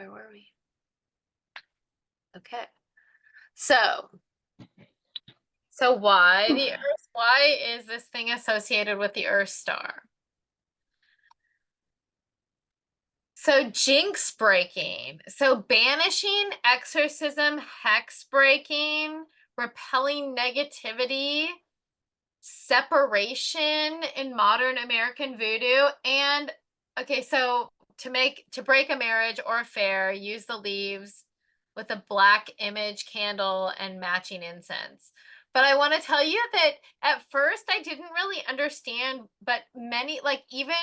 Where were we? Okay. So why the Earth? Why is this thing associated with the Earth Star? So jinx breaking. So banishing, exorcism, hex breaking, repelling negativity, separation in modern American voodoo. And okay, so to break a marriage or affair, use the leaves with a black image candle and matching incense. But I want to tell you that at first I didn't really understand, but many, like even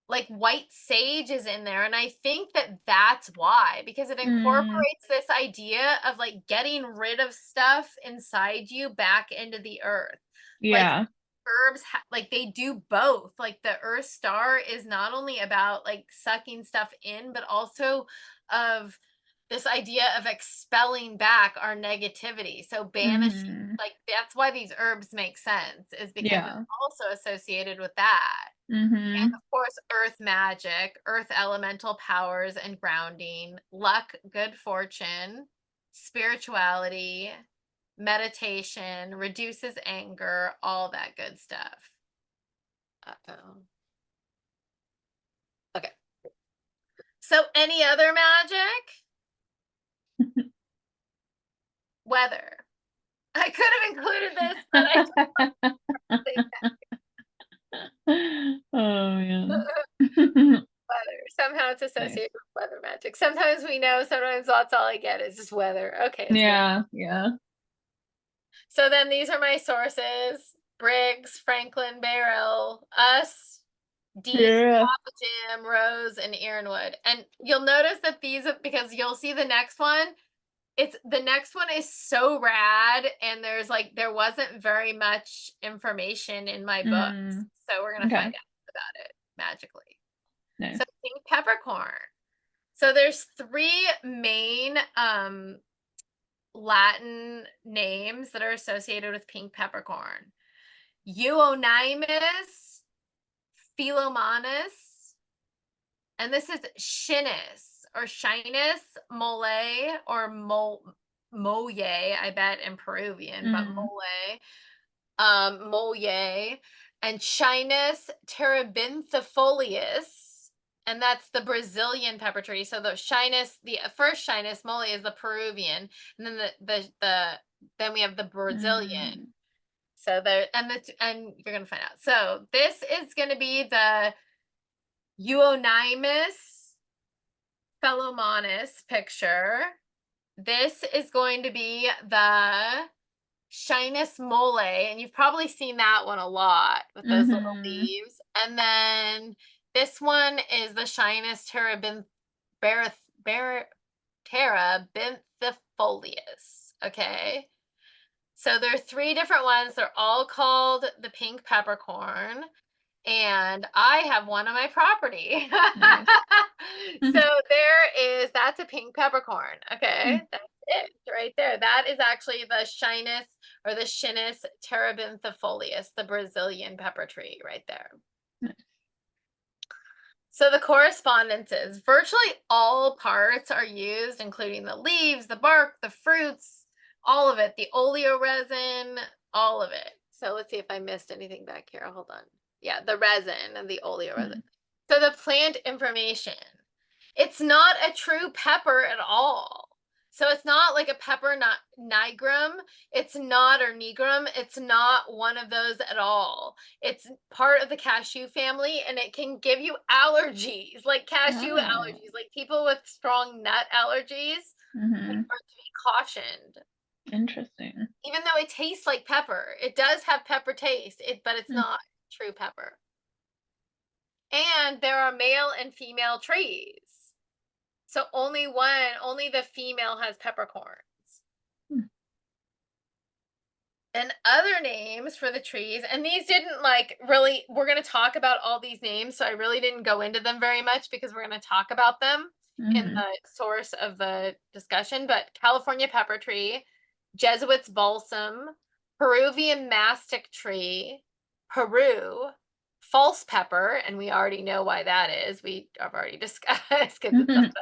like white sage is in there, and I think that that's why, because it incorporates this idea of like getting rid of stuff inside you back into the earth. Yeah. Like herbs like they do both. Like the Earth Star is not only about like sucking stuff in, but also of this idea of expelling back our negativity. So banishing, like that's why these herbs make sense, is because it's also associated with that. And of course, earth magic, earth elemental powers and grounding, luck, good fortune, spirituality, meditation, reduces anger, all that good stuff. Uh-oh. Okay. So any other magic? Weather. I could have included this, but Oh yeah. weather. Somehow it's associated with weather magic. Sometimes we know, sometimes that's all I get is just weather. Okay. Yeah, yeah. So then these are my sources: Briggs, Franklin, Barrel, Us, Dietz, Papa Jim, Rose, and Ironwood. And you'll notice that these, because you'll see the next one, the next one is so rad, and there wasn't very much information in my books. So we're gonna find out about it magically. Nice. So Pink Peppercorn. So there's 3 main Latin names that are associated with pink peppercorn: Euonymus, phellomanus, and this is Schinus or Schinus, molle or molle, I bet in Peruvian, but molle, and Schinus terebenthifolius. And that's the Brazilian pepper tree. So the Schinus, the first Schinus molle is the Peruvian, and then then we have the Brazilian. So there, and you're gonna find out. So this is gonna be the Euonymus phellomanus picture. This is going to be the Schinus molle, and you've probably seen that one a lot with those little leaves. And then this one is the Schinus terebinthifolia. Okay. So there are 3 different ones. They're all called the pink peppercorn. And I have one on my property. Nice. So that's a pink peppercorn. Okay. That's it right there. That is actually the Schinus or the Schinus terebinthifolia, the Brazilian pepper tree right there. Nice. So the correspondences, virtually all parts are used, including the leaves, the bark, the fruits, all of it, the oleo resin, all of it. So let's see if I missed anything back here. Hold on. Yeah, the resin and the oleo resin. So the plant information. It's not a true pepper at all. So it's not like a pepper nigrum. It's not, or nigrum. It's not one of those at all. It's part of the cashew family, and it can give you allergies, like cashew allergies, like people with strong nut allergies are to be cautioned. Interesting. Even though it tastes like pepper, it does have pepper taste, but it's not true pepper. And there are male and female trees. So only the female has peppercorns. And other names for the trees, and these didn't like really, we're going to talk about all these names, so I really didn't go into them very much because we're going to talk about them in the source of the discussion. But California pepper tree, Jesuit's balsam, Peruvian mastic tree, Peru, false pepper, and we already know why that is. We have already discussed because it's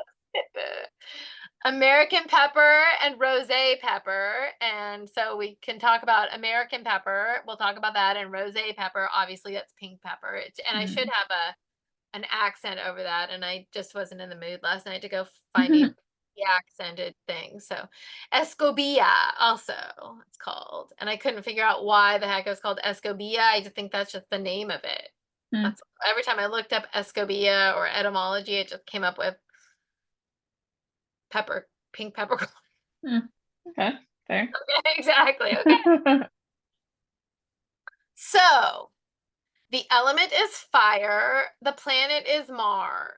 American pepper and rosé pepper. And so we can talk about American pepper. We'll talk about that. And rosé pepper, obviously that's pink pepper. And I should have an accent over that. And I just wasn't in the mood last night to go find me the accented thing. So Escobilla also it's called. And I couldn't figure out why the heck it was called Escobilla. I just think that's just the name of it. That's every time I looked up Escobilla or etymology, it just came up with pink peppercorn. Okay, fair. Okay, exactly. Okay. So the element is fire. The planet is Mars.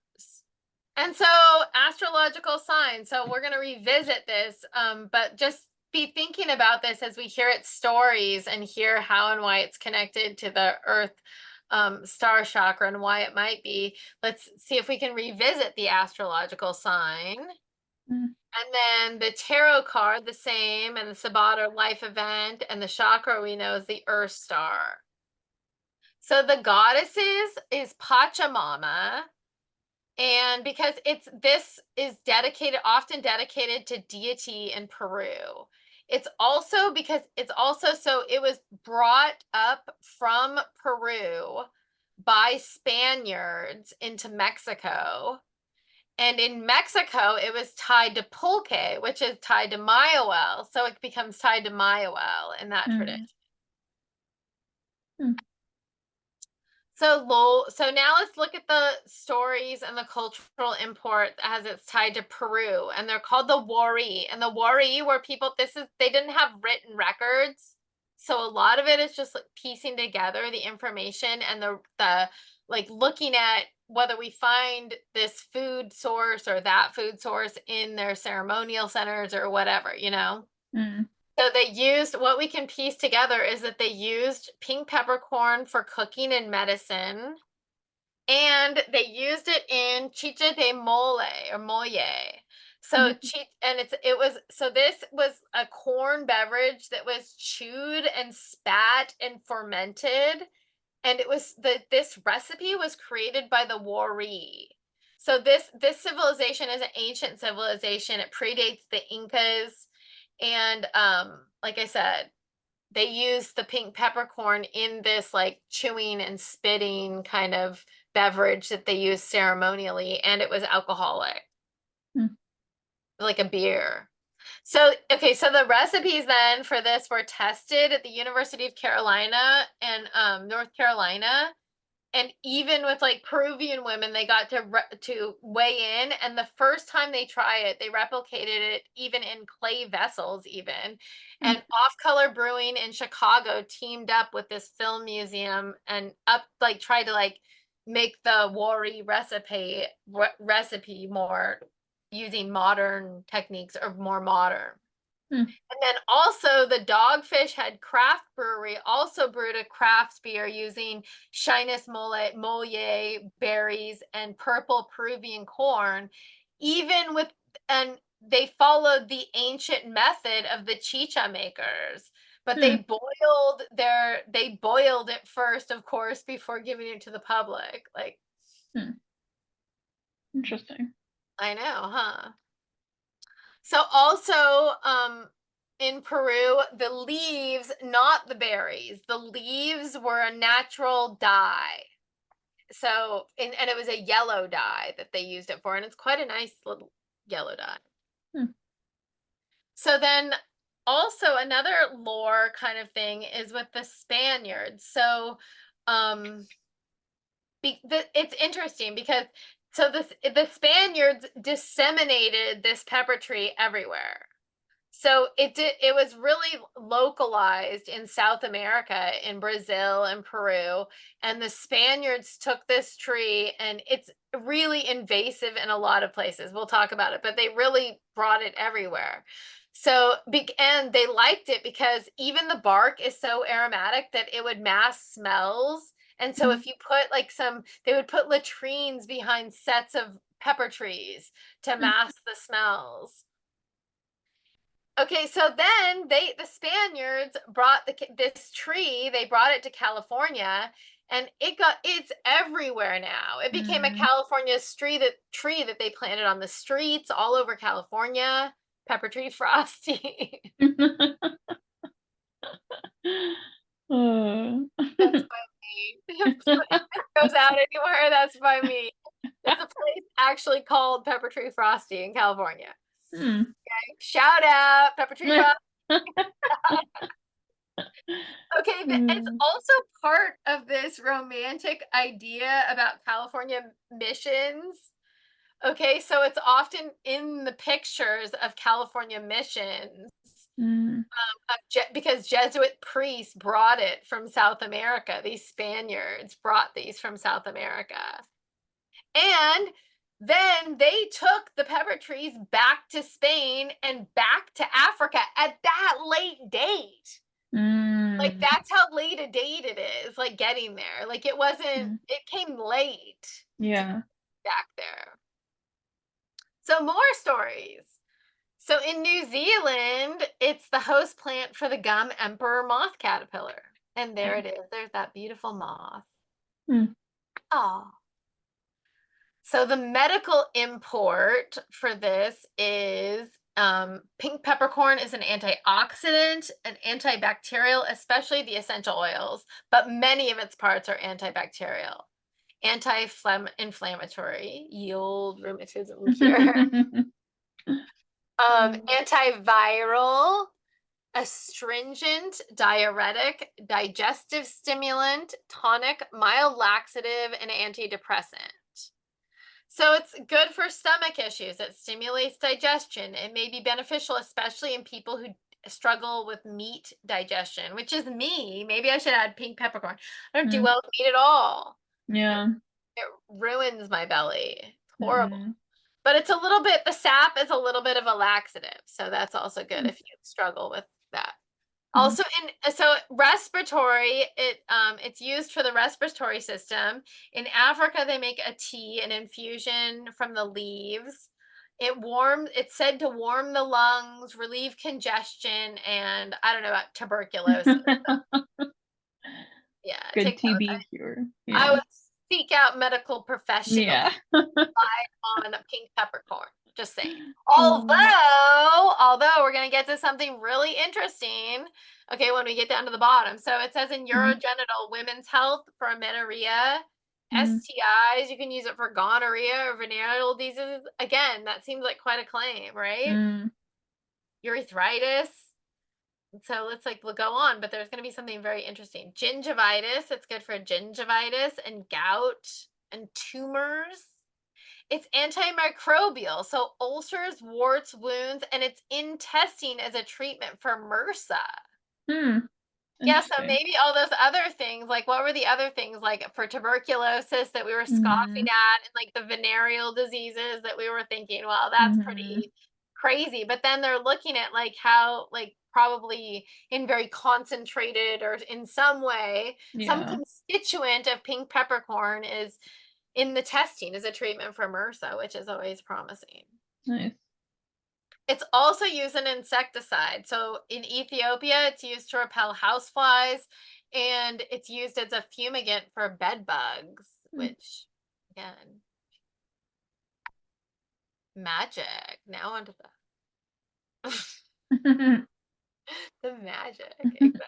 And so astrological signs. So we're going to revisit this, but just be thinking about this as we hear its stories and hear how and why it's connected to the Earth Star Chakra and why it might be. Let's see if we can revisit the astrological sign. And then the tarot card, the same, and the Sabbat or life event, and the chakra we know is the Earth Star. So the goddesses is Pachamama, and because this is often dedicated to deity in Peru. It's also because so it was brought up from Peru by Spaniards into Mexico. And in Mexico, it was tied to pulque, which is tied to Mayahuel. So it becomes tied to Mayahuel in that tradition. So now let's look at the stories and the cultural import as it's tied to Peru. And they're called the Wari. And the Wari were people, they didn't have written records. So a lot of it is just like piecing together the information and the like looking at whether we find this food source or that food source in their ceremonial centers or whatever, you know? So what we can piece together is that they used pink peppercorn for cooking and medicine. And they used it in chicha de molle or molle. So this was a corn beverage that was chewed and spat and fermented. And this recipe was created by the Wari. So this civilization is an ancient civilization. It predates the Incas. And like I said, they used the pink peppercorn in this like chewing and spitting kind of beverage that they used ceremonially, and it was alcoholic, like a beer. So, okay, so the recipes then for this were tested at the University of Carolina and North Carolina. And even with like Peruvian women, they got to weigh in. And the first time they try it, they replicated it even in clay vessels even. And Off Color Brewing in Chicago teamed up with this film museum and tried to make the Wari recipe more using modern techniques or more modern. And then also the Dogfish Head craft brewery also brewed a craft beer using Schinus molle, berries, and purple Peruvian corn, and they followed the ancient method of the chicha makers. But they boiled it first, of course, before giving it to the public. Interesting. I know, huh? So also, in Peru, the leaves, not the berries, the leaves were a natural dye. So, and it was a yellow dye that they used it for, and it's quite a nice little yellow dye. So then also another lore kind of thing is with the Spaniards. So, it's interesting because the Spaniards disseminated this pepper tree everywhere. So it was really localized in South America, in Brazil and Peru, and the Spaniards took this tree, and it's really invasive in a lot of places. We'll talk about it, but they really brought it everywhere. So and they liked it because even the bark is so aromatic that it would mask smells. And so if you put they would put latrines behind sets of pepper trees to mask the smells. Okay, so then the Spaniards brought this tree, they brought it to California, and it's everywhere now. It became a California tree that they planted on the streets all over California. Peppertree Frosty. That's by me. If it goes out anywhere, that's by me. There's a place actually called Peppertree Frosty in California. Hmm. Okay, shout out Peppertree Frosty. Okay, it's also part of this romantic idea about California missions. Okay, so it's often in the pictures of California missions because Jesuit priests brought it from South America. These Spaniards brought these from South America. And then they took the pepper trees back to Spain and back to Africa at that late date. Like, that's how late a date it is, like, getting there. Like, it wasn't, it came late. Yeah. Back there. So more stories. So in New Zealand, it's the host plant for the gum emperor moth caterpillar. And there it is. There's that beautiful moth. Oh. So the medical import for this is pink peppercorn is an antioxidant, an antibacterial, especially the essential oils, but many of its parts are antibacterial, anti-inflammatory, yield rheumatism cure, antiviral, astringent, diuretic, digestive stimulant, tonic, mild laxative, and antidepressant. So it's good for stomach issues. It stimulates digestion. It may be beneficial, especially in people who struggle with meat digestion, which is me. Maybe I should add pink peppercorn. I don't do well with meat at all. Yeah. It ruins my belly. It's horrible. But it's a little bit, the sap is a little bit of a laxative. So that's also good if you struggle with that. Also so respiratory, it's used for the respiratory system. In Africa, they make a tea, an infusion from the leaves. It's said to warm the lungs, relieve congestion, and I don't know about tuberculosis. Yeah, Good take that with TB that. cure. I Yeah. would seek out medical professionals. Yeah. On pink peppercorn. Just saying. Although we're going to get to something really interesting. Okay, when we get down to the bottom. So it says in urogenital women's health for amenorrhea, STIs, you can use it for gonorrhea or venereal diseases. Again, that seems like quite a claim, right? Urethritis. So let's we'll go on, but there's going to be something very interesting. Gingivitis, it's good for gingivitis and gout and tumors. It's antimicrobial, so ulcers, warts, wounds, and it's in testing as a treatment for MRSA. Yeah, so maybe all those other things, like what were the other things like for tuberculosis that we were scoffing at, and like the venereal diseases that we were thinking, well, that's pretty crazy. But then they're looking at like how, like probably in very concentrated or in some way, some constituent of pink peppercorn is in the testing as a treatment for MRSA, which is always promising. Nice. It's also used as an insecticide. So in Ethiopia, it's used to repel houseflies, and it's used as a fumigant for bed bugs, which, again, magic. Now onto the magic, exactly.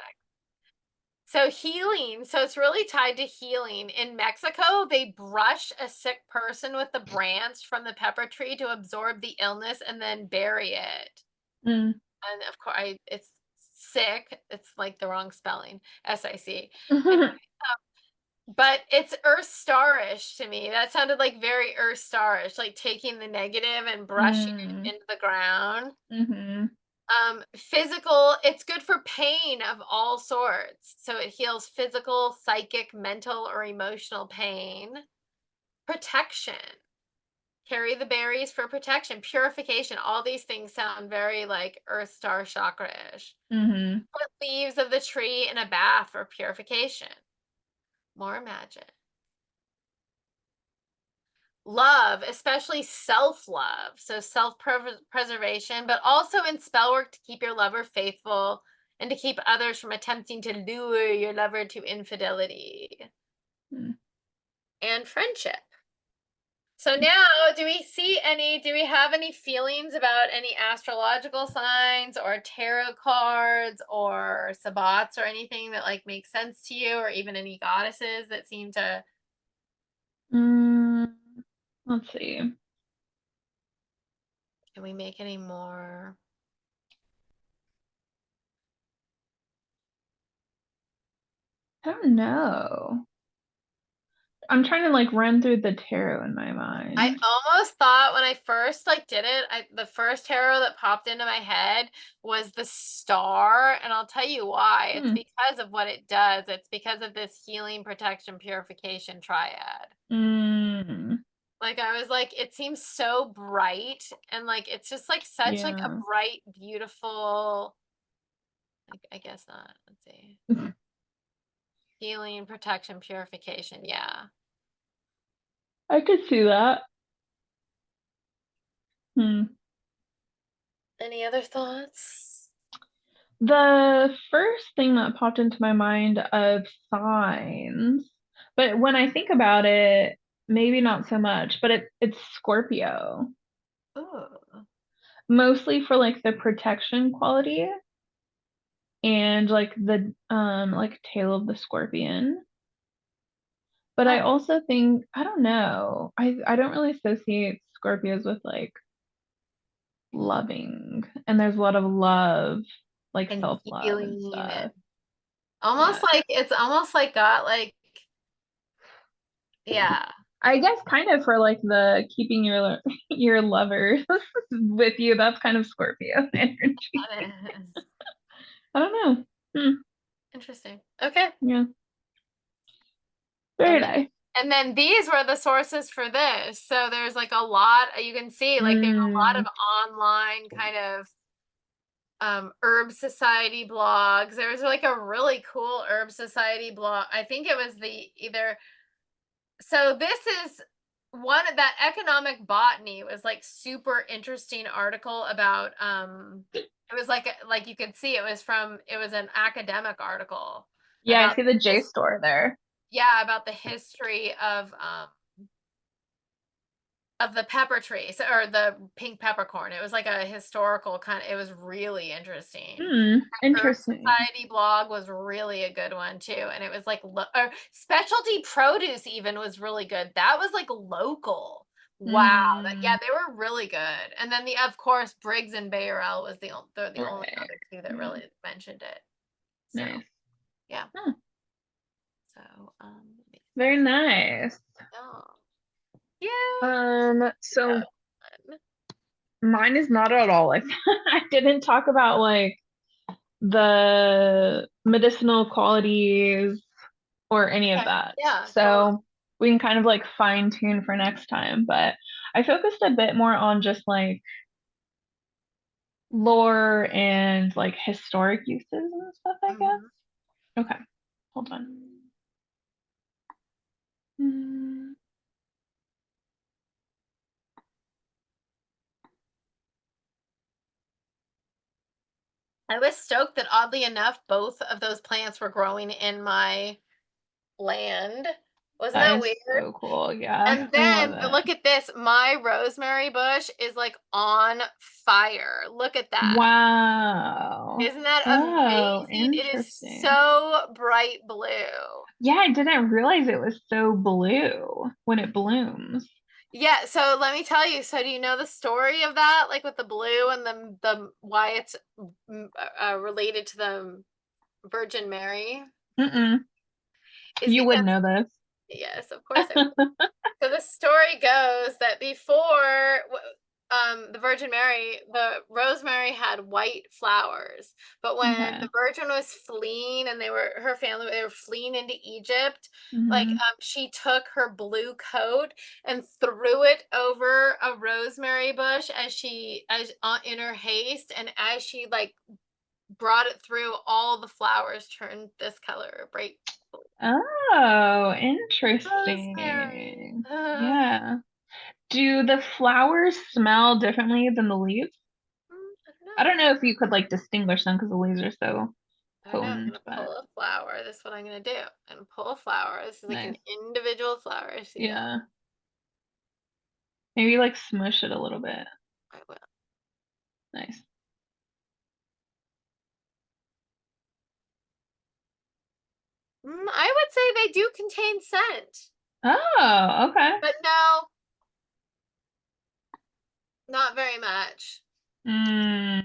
So healing, so it's really tied to healing. In Mexico, they brush a sick person with the branch from the pepper tree to absorb the illness and then bury it. And of course, it's sick. It's like the wrong spelling, SIC. But it's Earth Starish to me. That sounded like very Earth Starish, like taking the negative and brushing it into the ground. Physical, it's good for pain of all sorts. So it heals physical, psychic, mental, or emotional pain. Protection. Carry the berries for protection. Purification. All these things sound very like Earth Star Chakra-ish. Put leaves of the tree in a bath for purification. More magic. Love, especially self-love, so self-preservation, but also in spell work to keep your lover faithful and to keep others from attempting to lure your lover to infidelity. and friendship. So now, do we have any feelings about any astrological signs or tarot cards or sabbats or anything that like makes sense to you, or even any goddesses that seem to? Let's see. Can we make any more? I don't know. I'm trying to like run through the tarot in my mind. I almost thought when I first like did it, the first tarot that popped into my head was the star, and I'll tell you why. It's because of what it does. It's because of this healing, protection, purification triad. Like I was like, it seems so bright, and like it's just like such like a bright, beautiful. I guess not. Let's see. Healing, protection, purification. Yeah. I could see that. Any other thoughts? The first thing that popped into my mind of signs, but when I think about it, maybe not so much, but it's Scorpio. Ooh. Mostly for like the protection quality and like the like tail of the scorpion. But I also think, I don't know, I don't really associate Scorpios with like loving, and there's a lot of love, like And self-love and healing stuff. and almost like it's almost like got like, yeah. I guess kind of for like the keeping your lovers with you, that's kind of Scorpio energy. I don't know. Interesting. Okay. Yeah. Very nice. And then these were the sources for this. So there's like a lot, you can see like there's a lot of online kind of herb society blogs. There was like a really cool herb society blog. I think it was so this is one of that economic botany was like super interesting article about it was like you could see it was an academic article. Yeah, I see the JSTOR there. Yeah, about the history of the pepper tree, or the pink peppercorn. It was like a historical kind of, it was really interesting. Interesting. Herb Society blog was really a good one too. And it was like, or specialty produce even was really good. That was like local. Wow. Yeah, they were really good. And then of course, Briggs and Bayerell was the only other two that really mentioned it. So, nice. Yeah. So, very nice. Yeah. So mine is not at all like I didn't talk about like the medicinal qualities or any of that. Yeah. So we can kind of like fine tune for next time. But I focused a bit more on just like lore and like historic uses and stuff, I guess. Okay, hold on. I was stoked that oddly enough, both of those plants were growing in my land. Wasn't that weird? So cool, yeah. And then look at this. My rosemary bush is like on fire. Look at that. Wow. Isn't that amazing? It is so bright blue. Yeah, I didn't realize it was so blue when it blooms. Yeah, so let me tell you. So do you know the story of that? Like with the blue and the why it's related to the Virgin Mary? You would know this. Yes, of course I would. So the story goes that before the Virgin Mary, the rosemary had white flowers, but when the Virgin was fleeing and her family, they were fleeing into Egypt, like she took her blue coat and threw it over a rosemary bush in her haste, and as she like brought it through, all the flowers turned this color, bright blue. Oh, interesting. Yeah. Do the flowers smell differently than the leaves? I don't know if you could like distinguish them because the leaves are so I don't know. I'm potent, gonna but pull a flower. This is what I'm gonna do. I'm gonna pull a flower. This is like an nice. individual flower. See that? Yeah. Maybe like smush it a little bit. I will. Nice. I would say they do contain scent, Oh, okay. but no, not very much. Mm,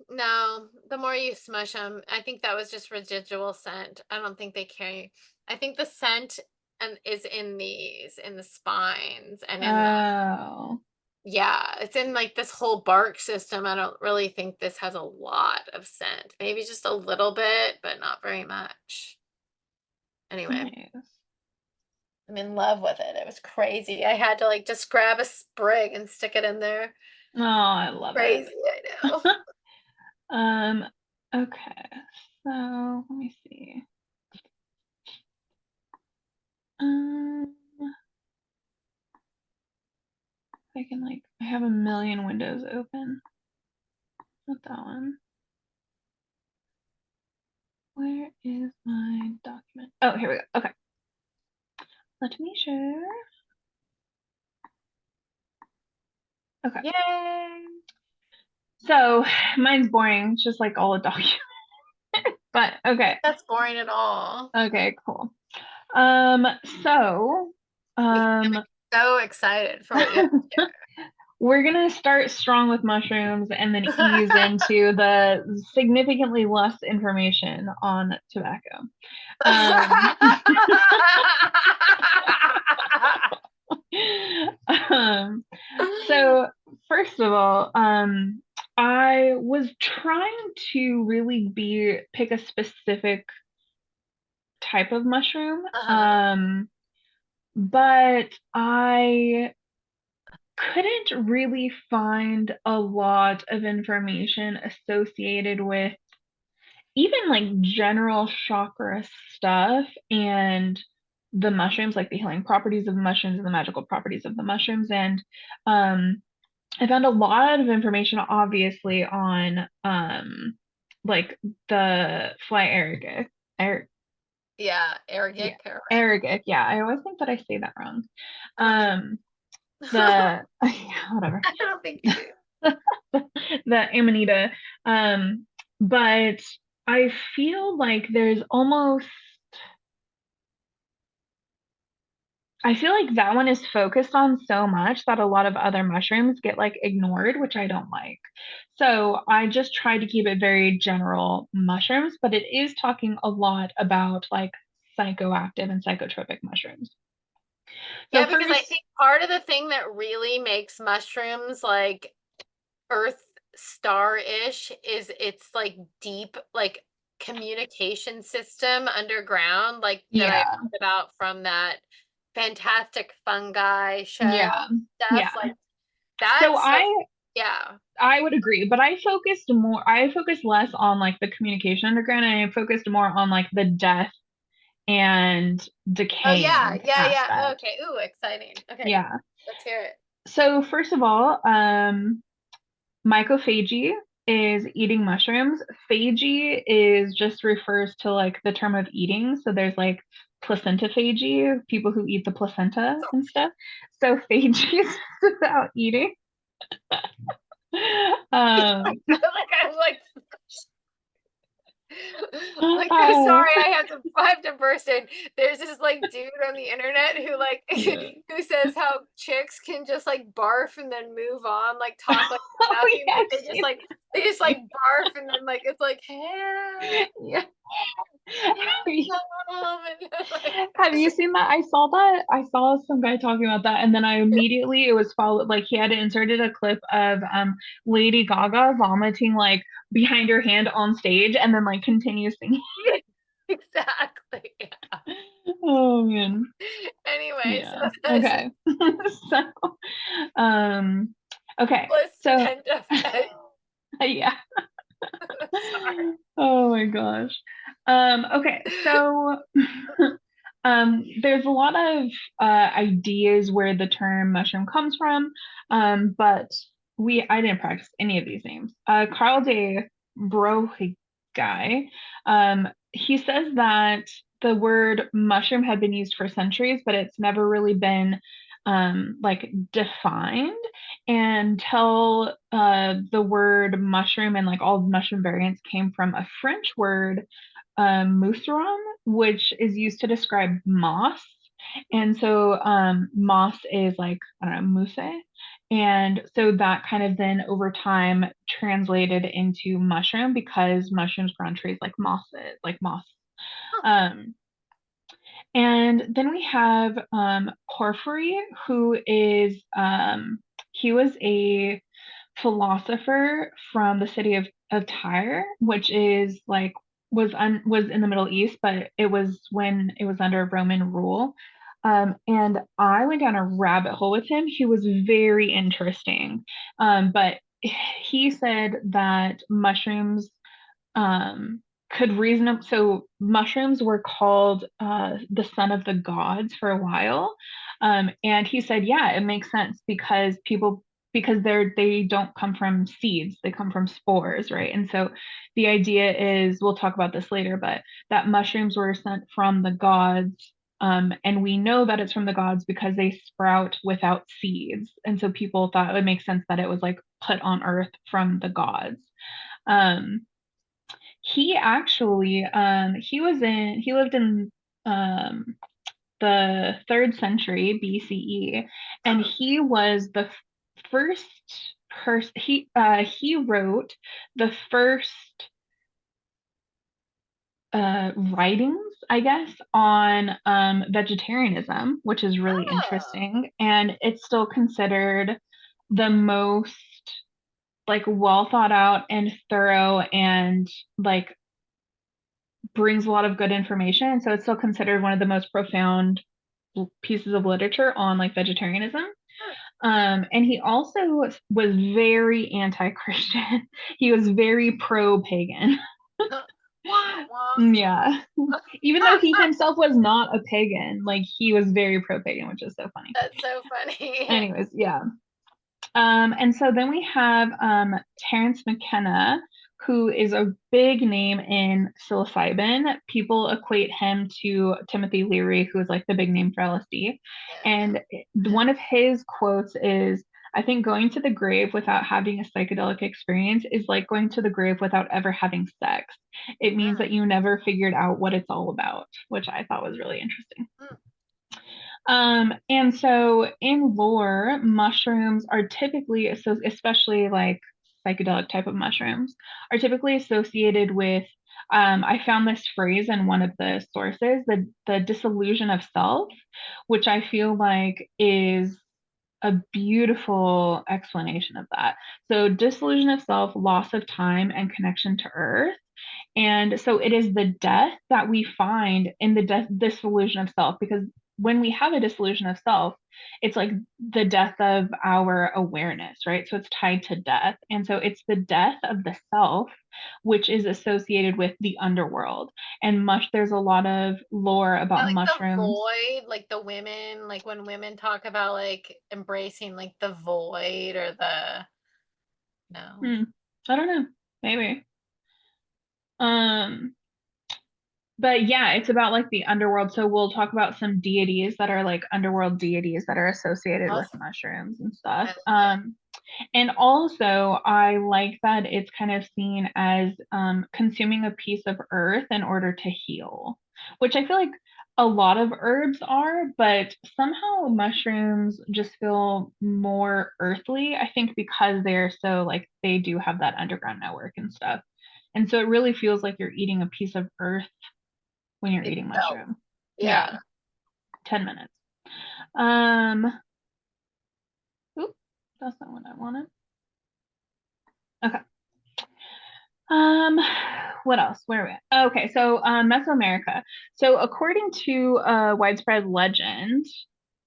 No, the more you smush them, I think that was just residual scent. I don't think they carry. I think the scent and is in the spines and in the oh, yeah, it's in like this whole bark system. I don't really think this has a lot of scent. Maybe just a little bit, but not very much. Anyway, nice. I'm in love with it. It was crazy. I had to like just grab a sprig and stick it in there. Oh, I love it. Crazy, I know. Um, okay. So let me see. Um, I can like I have a million windows open. Not that one. Where is my document? Oh, here we go. Okay. Let me share. Okay. Yay! So mine's boring. It's just like all the documents. But okay. That's boring at all. Okay, cool. Um, so I'm um so excited for what you have to we're gonna start strong with mushrooms and then ease into the significantly less information on tobacco. Um, um, so first of all, I was trying to really pick a specific type of mushroom, Uh-huh. but I couldn't really find a lot of information associated with even like general chakra stuff and the mushrooms, like the healing properties of the mushrooms and the magical properties of the mushrooms. And I found a lot of information, obviously, on like the Fly Agaric. Yeah, Yeah, Aragic or Agaric. Yeah, I always think that I say that wrong. I don't think The yeah, whatever. I don't think you do. The Amanita. But I feel like I feel like that one is focused on so much that a lot of other mushrooms get like ignored, which I don't like. So I just try to keep it very general mushrooms, but it is talking a lot about like psychoactive and psychotropic mushrooms. So Yeah, because I first, think part of the thing that really makes mushrooms like Earth Star-ish is it's like deep like communication system underground, like that I yeah, read about from that Fantastic Fungi show yeah, stuff. yeah. Like that So stuff, yeah. I would agree, but I focused less on like the communication underground and I focused more on like the death and Oh yeah, decaying yeah, yeah. aspect. Okay. Ooh, exciting. Okay, Yeah. let's hear it. So first of all, mycophagy is eating mushrooms. Phagy is just refers to like the term of eating. So there's like placentaphagy, people who eat the placenta and stuff. So phagy is about eating. Um, Like I'm like I'm uh, sorry, I have to burst in. There's this like dude on the internet who like yeah. who says how chicks can just like barf and then move on, like talk like Oh nothing. yeah, Like I've seen they just like that. barf and then like it's like hey, Yeah. and, like Have you seen that? I saw that. I saw some guy talking about that, and then I immediately it was followed like he had inserted a clip of Lady Gaga vomiting like behind her hand on stage, and then like continues singing. exactly. Yeah. Oh man, Anyway, so yeah. that's Okay, so um, okay, so placenta. yeah. Sorry. Oh my gosh. Okay, so there's a lot of ideas where the term mushroom comes from, but I didn't practice any of these names. Carl de Brohe, guy. He says that the word mushroom had been used for centuries, but it's never really been like defined until the word mushroom and like all mushroom variants came from a French word, mousseron, which is used to describe moss. And so moss is like, I don't know, mousse. And so that kind of then over time translated into mushroom because mushrooms grow on trees like mosses, like moss. Huh. Um, and then we have Porphyry, who is he was a philosopher from the city of Tyre, which is like was in the Middle East, but it was when it was under Roman rule. And I went down a rabbit hole with him. He was very interesting. But he said that mushrooms could reason so mushrooms were called the son of the gods for a while. And he said, yeah, it makes sense because they don't come from seeds, they come from spores, right? And so the idea is, we'll talk about this later, but that mushrooms were sent from the gods. And we know that it's from the gods because they sprout without seeds. And so people thought it would make sense that it was like put on earth from the gods. Um, he actually he lived in um the third century BCE, and he was the first person he wrote the first writings, I guess, on vegetarianism, which is really Oh, interesting, and it's still considered the most like well thought out and thorough and like brings a lot of good information. So it's still considered one of the most profound pieces of literature on like vegetarianism. hmm. And he also was very anti-Christian. He was very pro-pagan. Wah, wah. Yeah. Even though he himself was not a pagan, like he was very pro-pagan, which is so funny. That's so funny. Anyways, yeah. And so then we have Terence McKenna, who is a big name in psilocybin. People equate him to Timothy Leary, who is like the big name for LSD. Yeah. And one of his quotes is, I think going to the grave without having a psychedelic experience is like going to the grave without ever having sex. It means that you never figured out what it's all about, which I thought was really interesting. Mm. And so in lore, mushrooms are typically, so especially like psychedelic type of mushrooms, are typically associated with, I found this phrase in one of the sources, the dissolution of self, which I feel like is a beautiful explanation of that. So dissolution of self, loss of time and connection to earth. And so it is the death that we find in the dissolution of self, because when we have a dissolution of self, it's like the death of our awareness, right? So it's tied to death. And so it's the death of the self, which is associated with the underworld. And there's a lot of lore Yeah, about like the mushrooms. void, like the women, like when women talk about like embracing like the void or the no. Hmm, I don't know, maybe. Um, but yeah, it's about like the underworld. So we'll talk about some deities that are like underworld deities that are associated Oh, with mushrooms and stuff. I love it. And also, I like that it's kind of seen as consuming a piece of earth in order to heal, which I feel like a lot of herbs are, but somehow mushrooms just feel more earthly, I think, because they're so like they do have that underground network and stuff. And so it really feels like you're eating a piece of earth when you're eating Itself. mushroom. Yeah, Yeah. 10 minutes. Um, oop, that's not what I wanted. Okay. Um, what else? Where are we at? Okay, so Mesoamerica. So according to widespread legend,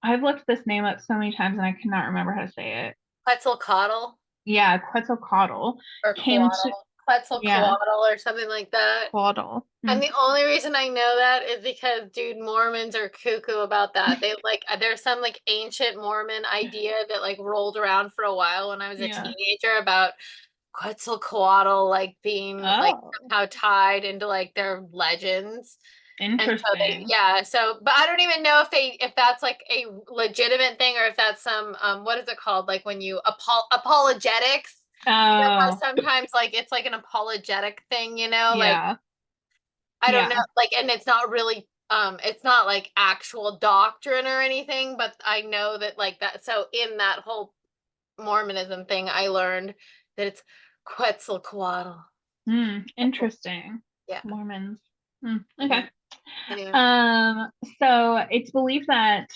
I've looked this name up so many times and I cannot remember how to say it. Quetzalcoatl Yeah, Quetzalcoatl or came to, yeah, Quetzalcoatl or something like that. Quaddle. And Hmm. the only reason I know that is because, dude, Mormons are cuckoo about that. They like, there's some like ancient Mormon idea that like rolled around for a while when I was a Yeah. teenager about Quetzalcoatl like being like Oh, somehow tied into like their legends. And so interesting. but I don't even know if that's like a legitimate thing or if that's some what is it called? Like when you apologetics. You know how Oh, sometimes like it's like an apologetic thing, like yeah. I don't know, Yeah. like, and it's not like actual doctrine or anything, but I know that like that. So in that whole Mormonism thing, I learned that it's Quetzalcoatl. Interesting. Yeah. Mormons. Okay. Mhm. Anyway. Um, so it's believed that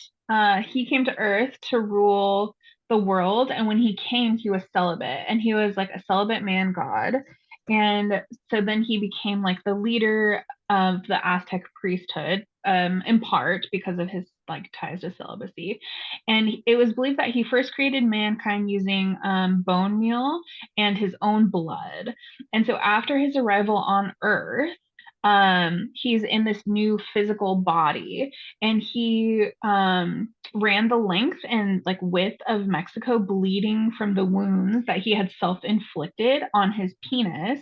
he came to Earth to rule the world, and when he came, he was celibate, and he was like a celibate man god. And so then he became like the leader of the Aztec priesthood, in part because of his like ties to celibacy. And it was believed that he first created mankind using bone meal and his own blood. And so after his arrival on Earth, he's in this new physical body, and he ran the length and like width of Mexico, bleeding from the wounds that he had self-inflicted on his penis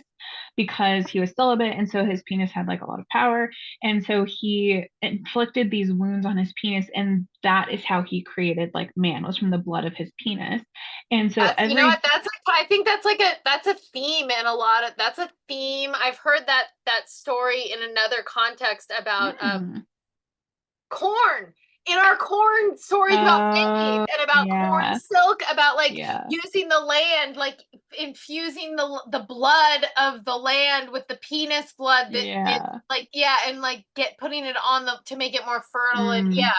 because he was celibate, and so his penis had like a lot of power, and so he inflicted these wounds on his penis, and that is how he created like man, was from the blood of his penis. And so You know what? every That's I think that's a theme in a lot of that's a theme. I've heard that story in another context about mm, corn. In our corn stories about maize oh and about corn yeah, silk, about like yeah, using the land, like infusing the blood of the land with the penis blood that is yeah. like and like putting it on the to make it more fertile and Mm.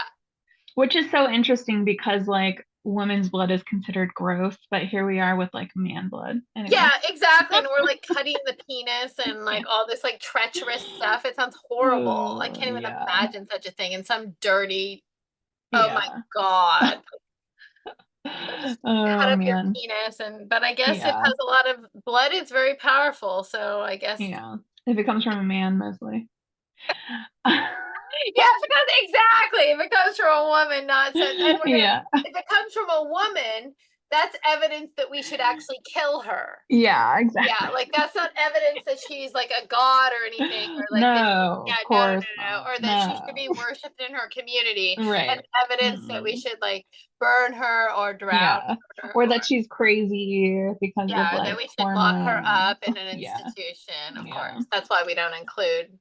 Which is so interesting because like women's blood is considered gross, but here we are with like man blood. yeah, Anyway, exactly. And we're like cutting the penis and yeah. like all this like treacherous stuff. It sounds horrible. I Oh, can't even yeah. imagine such a thing in some dirty, oh my Yeah. God. Just cut Oh up your man. penis but I guess it Yeah. has a lot of blood. It's very powerful. So I guess Yeah. If it comes from a man mostly. yeah, because exactly. If it comes from a woman, not so, and Yeah. if it comes from a woman, that's evidence that we should actually kill her. Yeah, Yeah, exactly. like that's not evidence that she's like a god or anything, or like that. No, Yeah, of no, course no, no, not. or that she should No. be worshipped in her community, and Right. evidence that we Mm-mm. should like burn her or drown Yeah. her, Or or that she's crazy because of yeah, or that like we should lock her hormones. up in an Yeah. institution. Of Yeah. course, that's why we don't include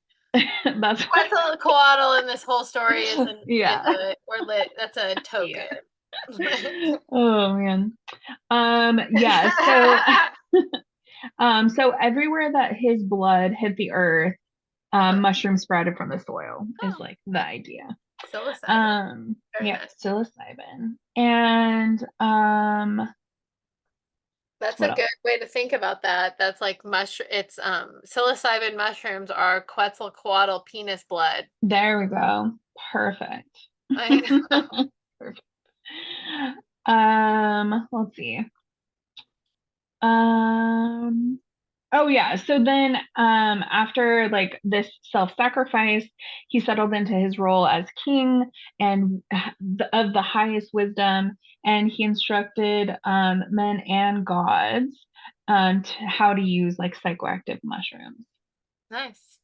That's why. Quetzalcoatl in this whole story is Yeah. a we're lit. That's a token. Yeah. Oh man. Yeah, so so everywhere that his blood hit the earth, Uh-huh. mushrooms sprouted from the soil is Oh, like the idea. psilocybin. Very Yeah, nice. psilocybin. And That's a what else? good way to think about that. That's like mushroom. It's psilocybin mushrooms are Quetzalcoatl penis blood. There we go. Perfect. I know. Perfect. Let's see. Um, oh yeah. So then, after like this self-sacrifice, he settled into his role as king and of the highest wisdom, and he instructed men and gods how to use like psychoactive mushrooms. Nice.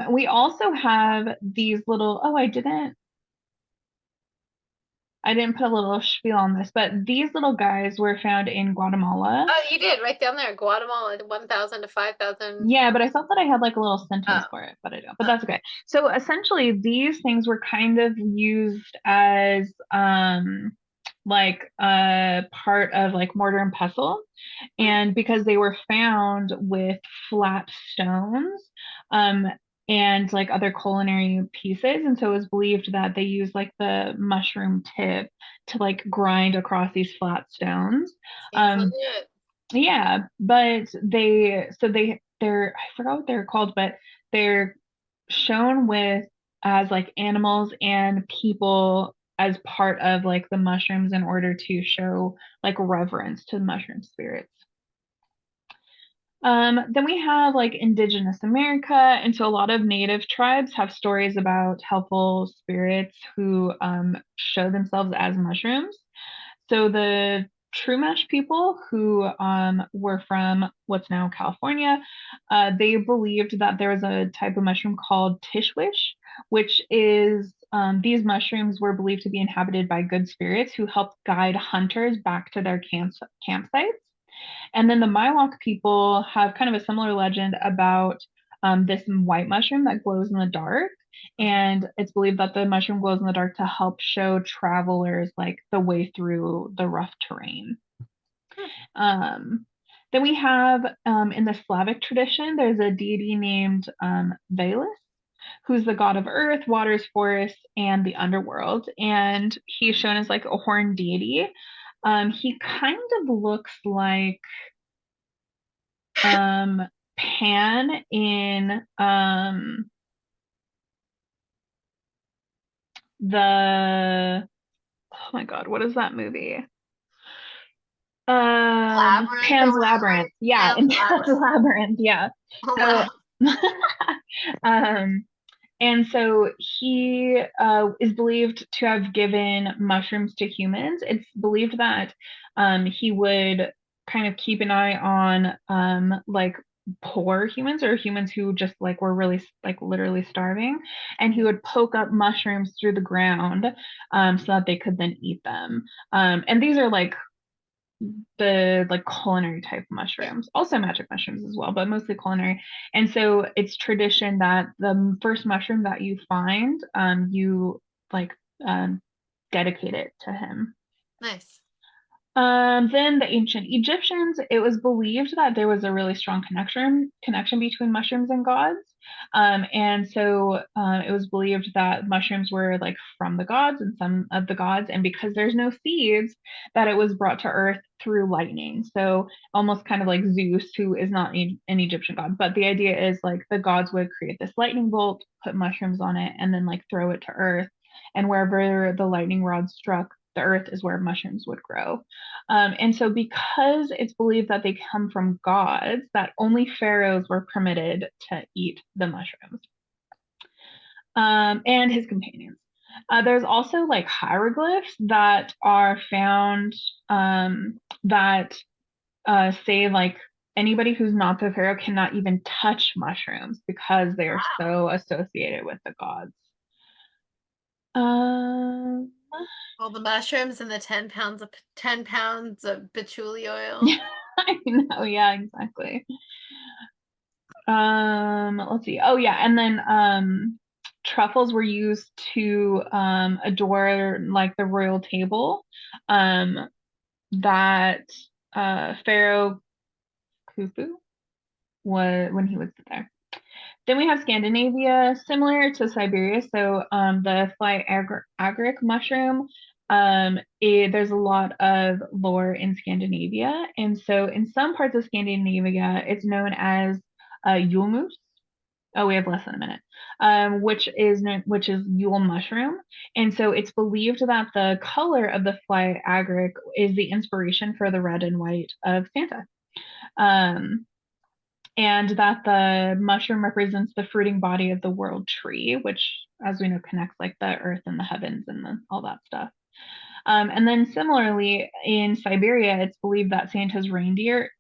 We also have these little. Oh, I didn't put a little spiel on this, but these little guys were found in Guatemala. Oh, you did right down there. Guatemala, 1,000 to 5,000. Yeah, but I thought that I had like a little sentence Oh, for it, but I don't. But that's okay. So essentially, these things were kind of used as like a part of like mortar and pestle, mm, and because they were found with flat stones, um, and like other culinary pieces, and so it was believed that they used like the mushroom tip to like grind across these flat stones. seems Um, legit. yeah, but they're I forgot what they're called, but they're shown with as like animals and people as part of like the mushrooms in order to show like reverence to the mushroom spirits. Then we have like indigenous America, and so a lot of native tribes have stories about helpful spirits who show themselves as mushrooms. So the Chumash people who were from what's now California. They believed that there was a type of mushroom called tishwish, which is these mushrooms were believed to be inhabited by good spirits who helped guide hunters back to their campsites. And then the Miwok people have kind of a similar legend about this white mushroom that glows in the dark. And it's believed that the mushroom glows in the dark to help show travelers like the way through the rough terrain. Um, then we have in the Slavic tradition, there's a deity named Velus, who's the god of earth, waters, forests, and the underworld. And he's shown as like a horned deity. He kind of looks like Pan in the oh my god, what is that movie? Labyrinth or Pan's whatever. Labyrinth. Yeah, Pan's in Pan's Labyrinth. Labyrinth, yeah. Oh So wow. um and so he is believed to have given mushrooms to humans. It's believed that he would kind of keep an eye on like poor humans or humans who just like were really like literally starving, and he would poke up mushrooms through the ground so that they could then eat them. And these are like the like culinary type Yeah. mushrooms, also magic mushrooms as well, but mostly culinary. And so it's tradition that the first mushroom that you find, you like um, dedicate it to him. Nice. Then the ancient Egyptians, it was believed that there was a really strong connection between mushrooms and gods. And so it was believed that mushrooms were like from the gods and some of the gods, and because there's no seeds, that it was brought to earth through lightning. So almost kind of like Zeus, who is not an Egyptian god, but the idea is like the gods would create this lightning bolt, put mushrooms on it, and then like throw it to earth. And wherever the lightning rod struck, the earth is where mushrooms would grow. And so, because it's believed that they come from gods, that only pharaohs were permitted to eat the mushrooms and his companions. There's also like hieroglyphs that are found that say like anybody who's not the pharaoh cannot even touch mushrooms because they are so associated with the gods. Um, All the mushrooms and the 10 pounds of patchouli oil. I know, yeah, exactly. Let's see. Oh yeah, and then truffles were used to adore like the royal table. Um, that Pharaoh Khufu was when he was there. Then we have Scandinavia, similar to Siberia. So the Fly Agaric mushroom. There's a lot of lore in Scandinavia, and so in some parts of Scandinavia, it's known as Euonymus. Oh, we have less than a minute. Which is Yule mushroom, and so it's believed that the color of the Fly Agaric is the inspiration for the red and white of Santa. Um, and that the mushroom represents the fruiting body of the world tree, which, as we know, connects like the earth and the heavens and all that stuff. And then similarly, in Siberia, it's believed that Santa's reindeer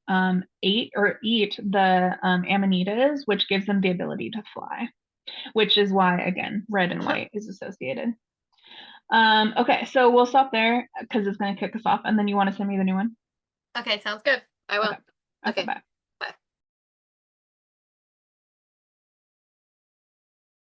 eat the amanitas, which gives them the ability to fly, which is why, again, red and white is associated. Okay, so we'll stop there because it's going to kick us off, and then you want to send me the new one? Okay, sounds good. I will. Okay, Okay. bye.